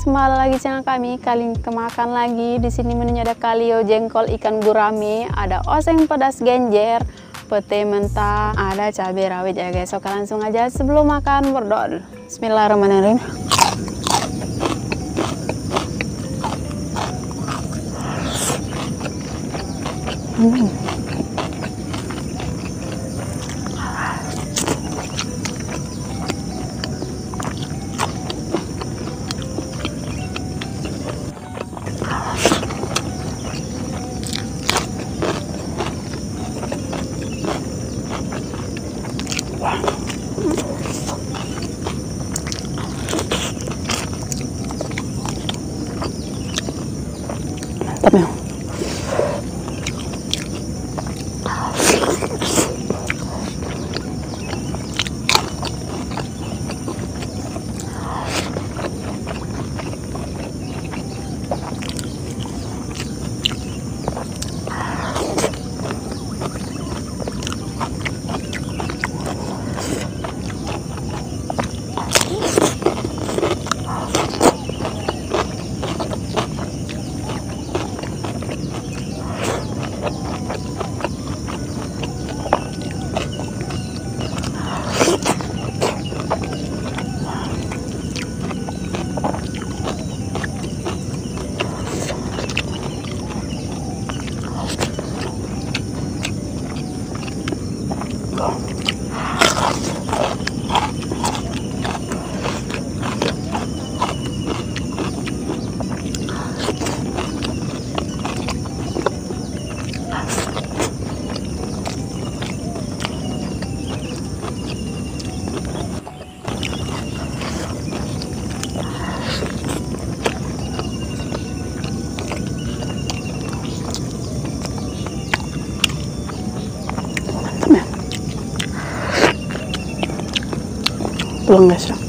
Kembali lagi channel kami, kali ini kemakan lagi. Di sini menunya ada kalio, jengkol, ikan gurame, ada oseng pedas genjer, pete mentah, ada cabai rawit ya guys. Oke, langsung aja sebelum makan berdoa dulu. Bismillahirrahmanirrahim. Mantap ya. Pulang guys ya.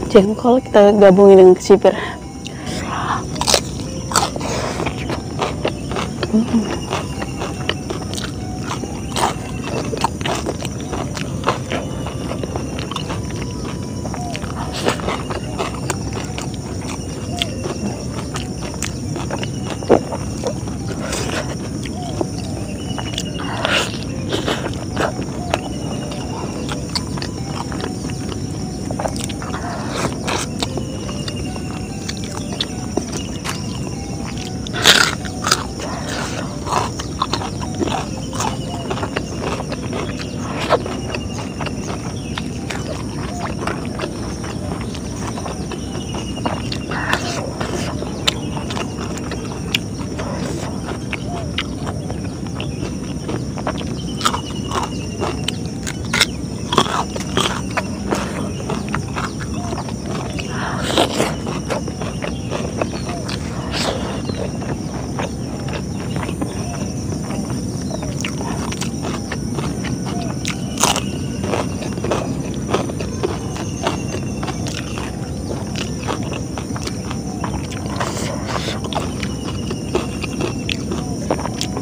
Jengkol kita gabungin dengan kesipir.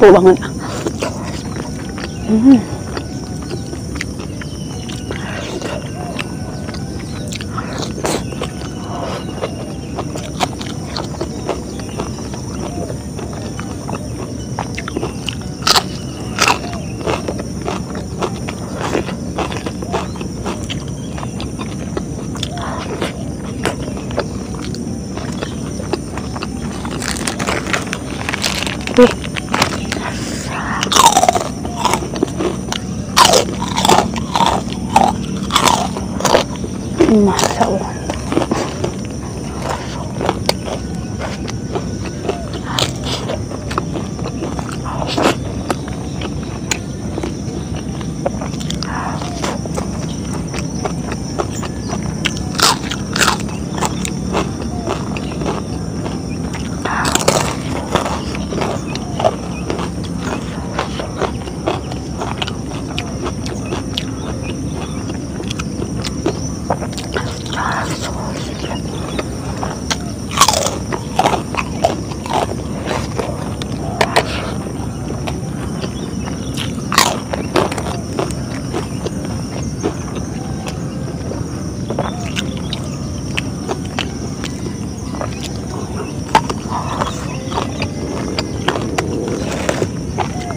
Empuk banget. Masya Allah.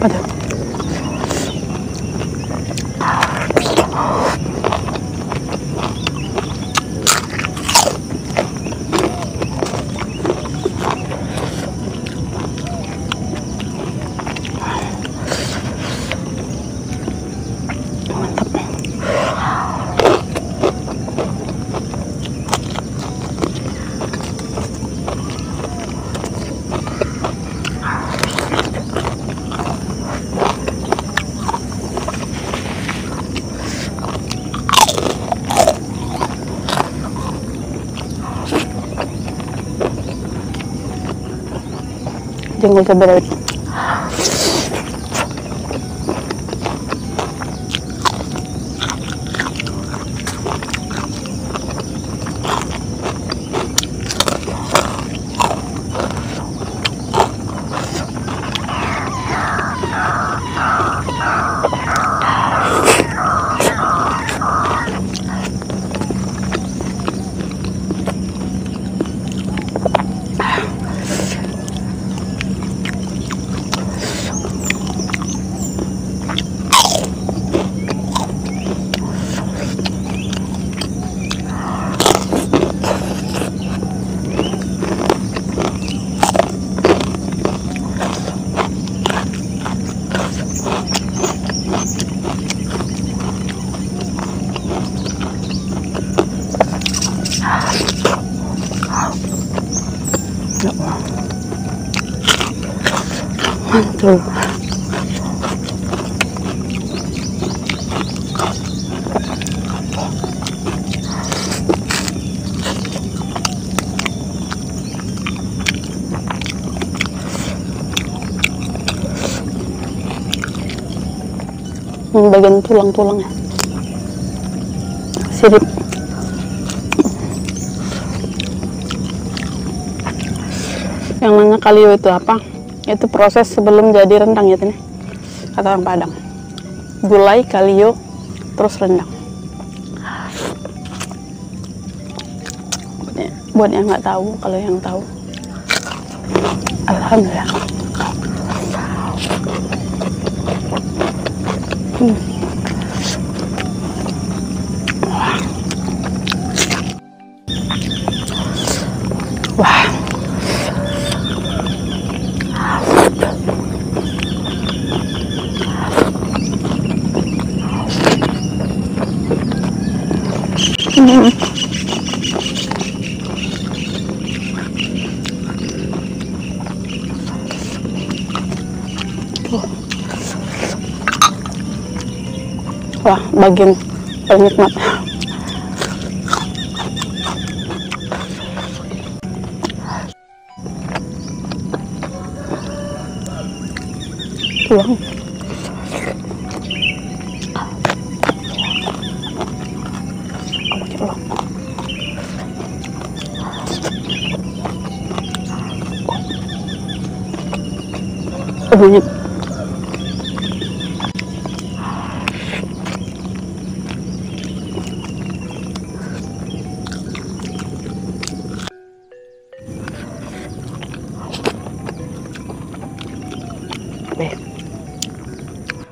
Aduh. Jengkol cabai rawit. Mantul. Bagian tulang-tulangnya sirip. Yang nanya kalio itu apa? Itu proses sebelum jadi rendang ya nih, kata orang Padang. Gulai, kalio, terus rendang. Buat yang nggak tahu, kalau yang tahu, alhamdulillah. Wah. Wah, bagian paling nikmat. Tulang. Banyak.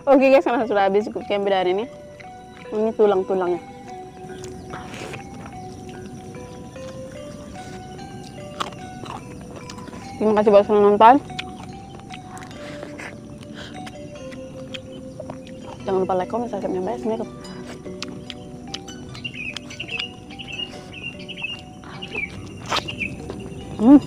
Oke guys, karena sudah habis cukup sekian video hari ini. Ini tulang-tulangnya. Terima kasih buat sudah nonton. Jangan lupa like, comment, subscribe, dan bye. Assalamualaikum. Hmm.